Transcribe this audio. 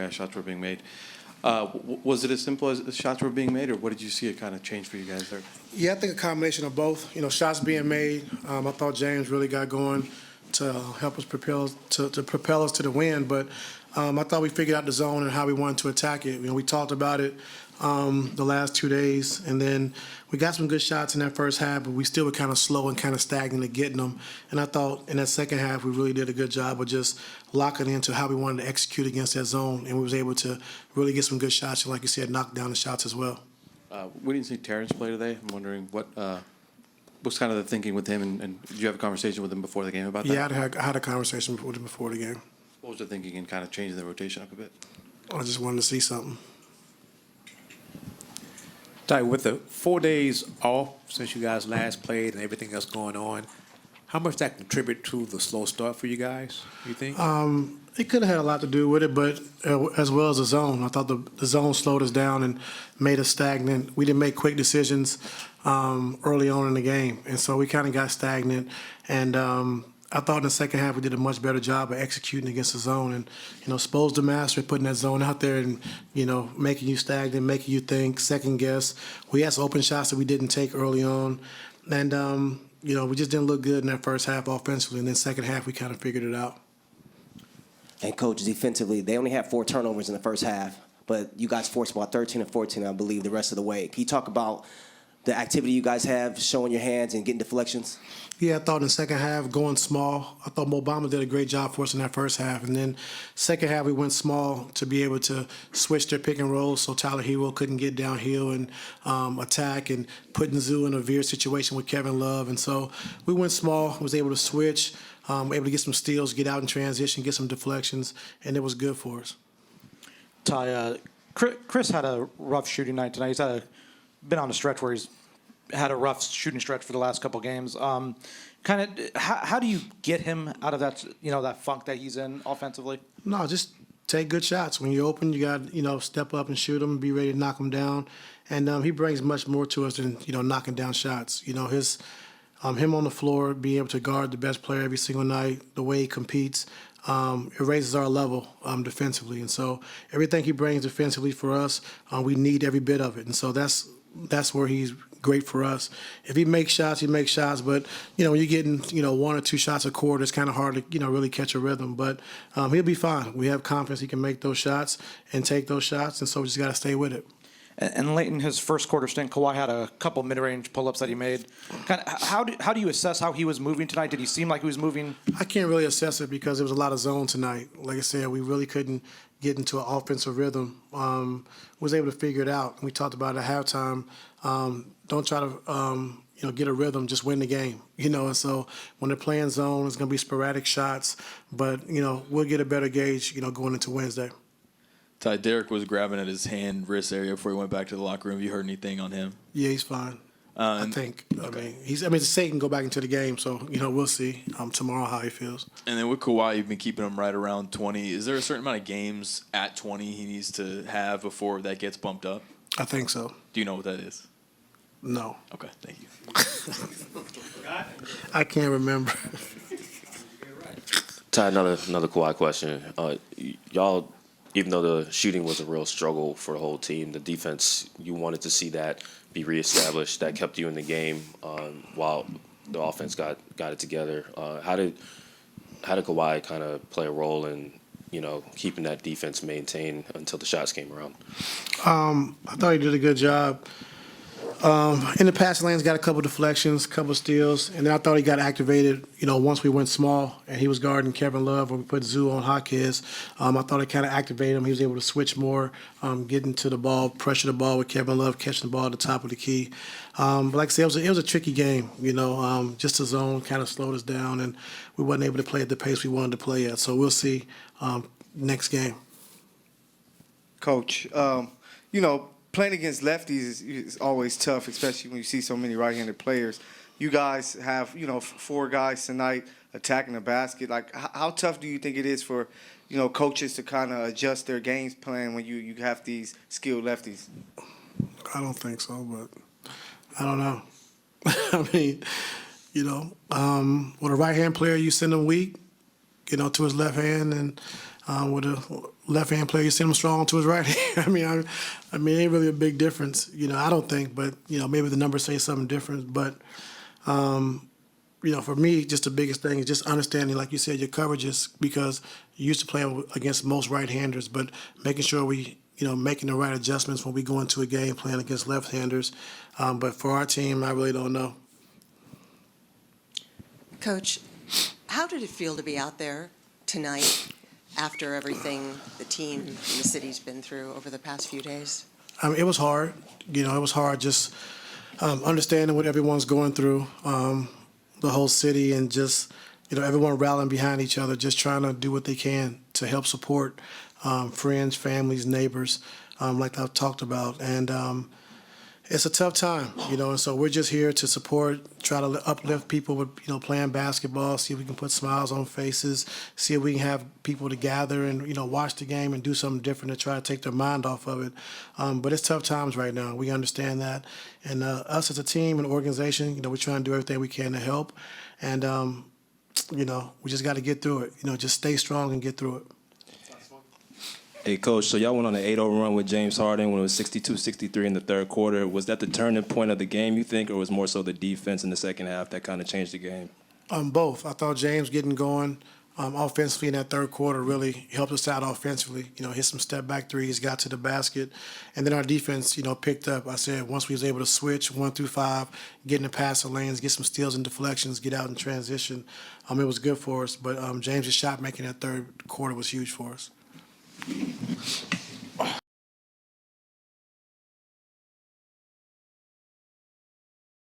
guys shots were being made. Was it as simple as shots were being made, or what did you see it kind of change for you guys there? Yeah, I think a combination of both. Shots being made. I thought James really got going to help us propel us to the win. But I thought we figured out the zone and how we wanted to attack it. We talked about it the last 2 days, and then we got some good shots in that first half, but we still were kind of slow and kind of stagnant at getting them. And I thought in that second half we really did a good job of just locking into how we wanted to execute against that zone, and we was able to really get some good shots and, like you said, knock down the shots as well. We didn't see Terrence play today. I'm wondering what's kind of the thinking with him, and did you have a conversation with him before the game about that? Yeah, I had a conversation with him before the game. What was the thinking in kind of changing the rotation up a bit? I just wanted to see something. Ty, with the 4 days off since you guys last played and everything else going on, how much that contribute to the slow start for you guys, you think? It could have had a lot to do with it, but as well as the zone. I thought the zone slowed us down and made us stagnant. We didn't make quick decisions early on in the game, and so we kind of got stagnant. And I thought in the second half we did a much better job of executing against the zone. And, Spo's the master at putting that zone out there and, making you stagnant, making you think, second guess. We had some open shots that we didn't take early on. And, we just didn't look good in that first half offensively. And then second half we kind of figured it out. And, Coach, defensively, they only had 4 turnovers in the first half, but you guys forced about 13 and 14, I believe, the rest of the way. Can you talk about the activity you guys have, showing your hands and getting deflections? Yeah, I thought in the second half, going small, I thought Obama did a great job for us in that first half. And then second half, we went small to be able to switch their pick and roll so Tyler Hero couldn't get downhill and attack, and putting Zoo in a veer situation with Kevin Love. And so we went small, was able to switch, able to get some steals, get out in transition, get some deflections, and it was good for us. Ty, Chris had a rough shooting night tonight. He's been on a stretch where he's had a rough shooting stretch for the last couple games. How do you get him out of that, that funk that he's in offensively? No, just take good shots. When you're open, you got step up and shoot them, be ready to knock them down. And he brings much more to us than knocking down shots. His him on the floor, being able to guard the best player every single night, the way he competes, it raises our level defensively. And so everything he brings defensively for us, we need every bit of it. And so that's where he's great for us. If he makes shots, he makes shots. But, when you're getting, 1 or 2 shots a quarter, it's kind of hard to, really catch a rhythm. But he'll be fine. We have confidence he can make those shots and take those shots, and so we just got to stay with it. And late in his first quarter stint, Kawhi had a couple mid-range pull-ups that he made. How do you assess how he was moving tonight? Did he seem like he was moving? I can't really assess it because there was a lot of zone tonight. Like I said, we really couldn't get into an offensive rhythm. Was able to figure it out. We talked about it at halftime. Don't try to get a rhythm, just win the game. And so when they're playing zone, it's going to be sporadic shots. But, we'll get a better gauge, going into Wednesday. Ty, Derek was grabbing at his hand, wrist area before he went back to the locker room. Have you heard anything on him? Yeah, he's fine. I think. Okay. I mean, say he can go back into the game, so we'll see tomorrow how he feels. And then with Kawhi, you've been keeping him right around 20. Is there a certain amount of games at 20 he needs to have before that gets bumped up? I think so. Do you know what that is? No. Okay, thank you. I can't remember. Ty, another Kawhi question. Y'all, even though the shooting was a real struggle for the whole team, the defense, you wanted to see that be reestablished. That kept you in the game while the offense got it together. How did Kawhi kind of play a role in keeping that defense maintained until the shots came around? I thought he did a good job. In the passing lanes, got a couple deflections, couple steals, and then I thought he got activated, once we went small and he was guarding Kevin Love, or we put Zoo on Hawkins. I thought it kind of activated him. He was able to switch more, getting to the ball, pressure the ball with Kevin Love, catching the ball at the top of the key. But like I said, it was a tricky game, just the zone kind of slowed us down, and we wasn't able to play at the pace we wanted to play at. So we'll see next game. Coach, playing against lefties is always tough, especially when you see so many right-handed players. You guys have, 4 guys tonight attacking the basket. Like, how tough do you think it is for, coaches to kind of adjust their games plan when you have these skilled lefties? I don't think so, but I don't know. I mean, with a right-hand player, you send him weak, to his left hand, and with a left-hand player, you send him strong to his right hand. I mean, it ain't really a big difference, I don't think, but, maybe the numbers say something different. But, for me, just the biggest thing is just understanding, like you said, your coverages, because you used to play against most right-handers, but making sure we, making the right adjustments when we go into a game playing against left-handers. But for our team, I really don't know. Coach, how did it feel to be out there tonight after everything the team and the city's been through over the past few days? It was hard. It was hard just understanding what everyone's going through, the whole city, and just, everyone rallying behind each other, just trying to do what they can to help support friends, families, neighbors, like I've talked about. And it's a tough time, and so we're just here to support, try to uplift people with, playing basketball, see if we can put smiles on faces, see if we can have people to gather and, watch the game and do something different to try to take their mind off of it. But it's tough times right now. We understand that. And us as a team and organization, we're trying to do everything we can to help. And, we just got to get through it. Just stay strong and get through it. Hey, Coach, so y'all went on an 8-0 run with James Harden when it was 62-63 in the third quarter. Was that the turning point of the game, you think, or was more so the defense in the second half that kind of changed the game? Both. I thought James getting going offensively in that third quarter really helped us out offensively. Hit some step-back threes, got to the basket. And then our defense, picked up. I said once we was able to switch 1 through 5, get in the passing lanes, get some steals and deflections, get out in transition, it was good for us. But James' shot making that third quarter was huge for us.